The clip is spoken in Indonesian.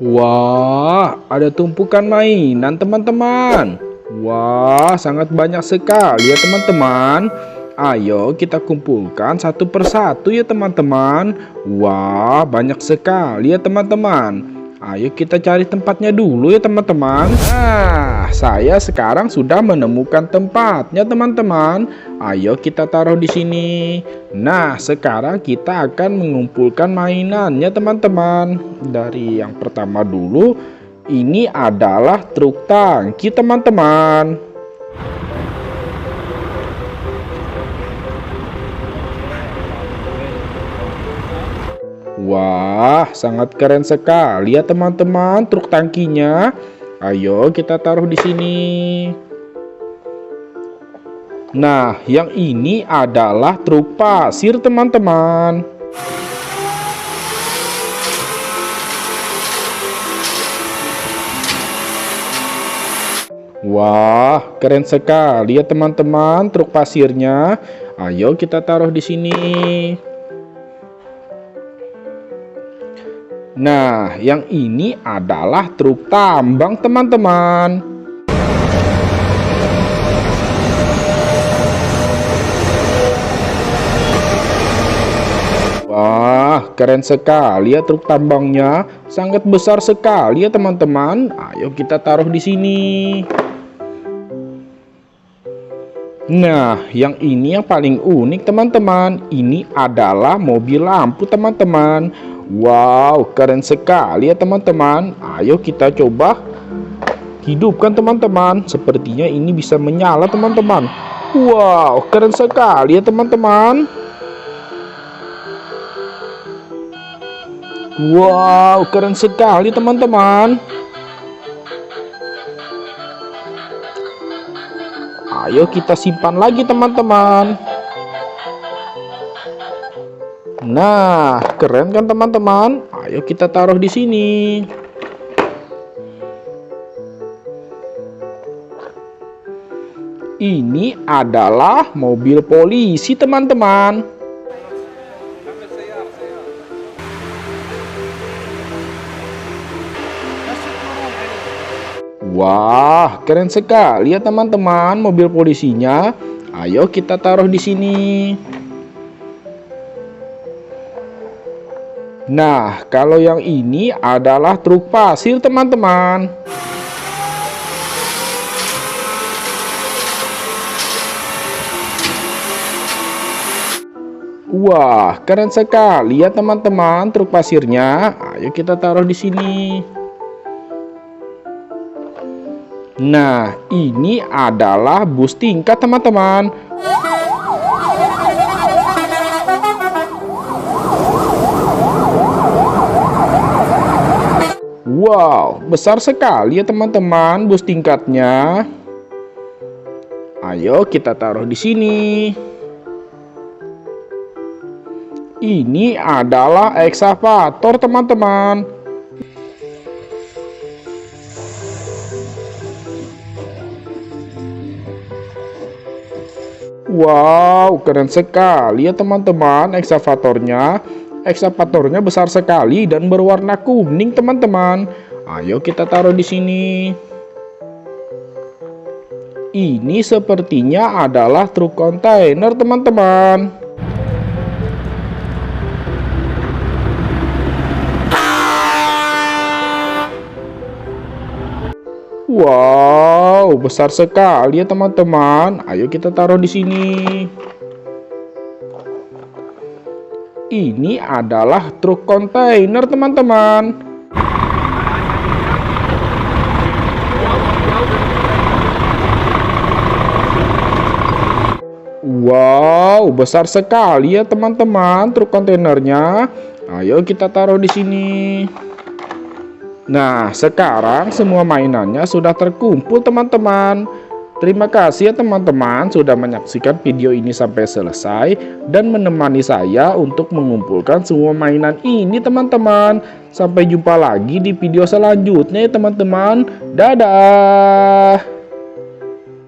Wah, ada tumpukan mainan teman-teman. Wah, sangat banyak sekali ya teman-teman. Ayo kita kumpulkan satu persatu ya teman-teman. Wah, banyak sekali ya teman-teman. Ayo kita cari tempatnya dulu ya teman-teman. Nah, saya sekarang sudah menemukan tempatnya teman-teman. Ayo kita taruh di sini. Nah, sekarang kita akan mengumpulkan mainannya teman-teman. Dari yang pertama dulu, ini adalah truk tangki teman-teman. Wah, sangat keren sekali ya teman-teman truk tangkinya. Ayo kita taruh di sini. Nah, yang ini adalah truk pasir teman-teman. Wah, keren sekali ya teman-teman truk pasirnya. Ayo kita taruh di sini. Nah, yang ini adalah truk tambang teman-teman. Wah, keren sekali ya truk tambangnya. Sangat besar sekali ya teman-teman. Ayo kita taruh di sini. Nah, yang ini yang paling unik teman-teman. Ini adalah mobil lampu teman-teman. Wow, keren sekali ya teman-teman. Ayo kita coba hidupkan teman-teman. Sepertinya ini bisa menyala teman-teman. Wow, keren sekali ya teman-teman. Wow, keren sekali teman-teman. Ayo kita simpan lagi teman-teman. Nah, keren kan teman-teman? Ayo kita taruh di sini. Ini adalah mobil polisi teman-teman. Wah, keren sekali ya teman-teman mobil polisinya. Ayo kita taruh di sini. Nah, kalau yang ini adalah truk pasir teman-teman. Wah, keren sekali ya teman-teman truk pasirnya. Ayo kita taruh di sini. Nah, ini adalah bus tingkat teman-teman. Wow, besar sekali ya teman-teman bus tingkatnya. Ayo kita taruh di sini. Ini adalah ekskavator teman-teman. Wow, keren sekali ya teman-teman ekskavatornya. Ekskavatornya besar sekali dan berwarna kuning teman-teman. Ayo kita taruh di sini. Ini sepertinya adalah truk kontainer teman-teman. Wow, besar sekali ya teman-teman. Ayo kita taruh di sini. Ini adalah truk kontainer teman-teman. Wow, besar sekali ya teman-teman truk kontainernya. Ayo kita taruh di sini. Nah, sekarang semua mainannya sudah terkumpul teman-teman. Terima kasih ya teman-teman sudah menyaksikan video ini sampai selesai dan menemani saya untuk mengumpulkan semua mainan ini teman-teman. Sampai jumpa lagi di video selanjutnya ya teman-teman. Dadah.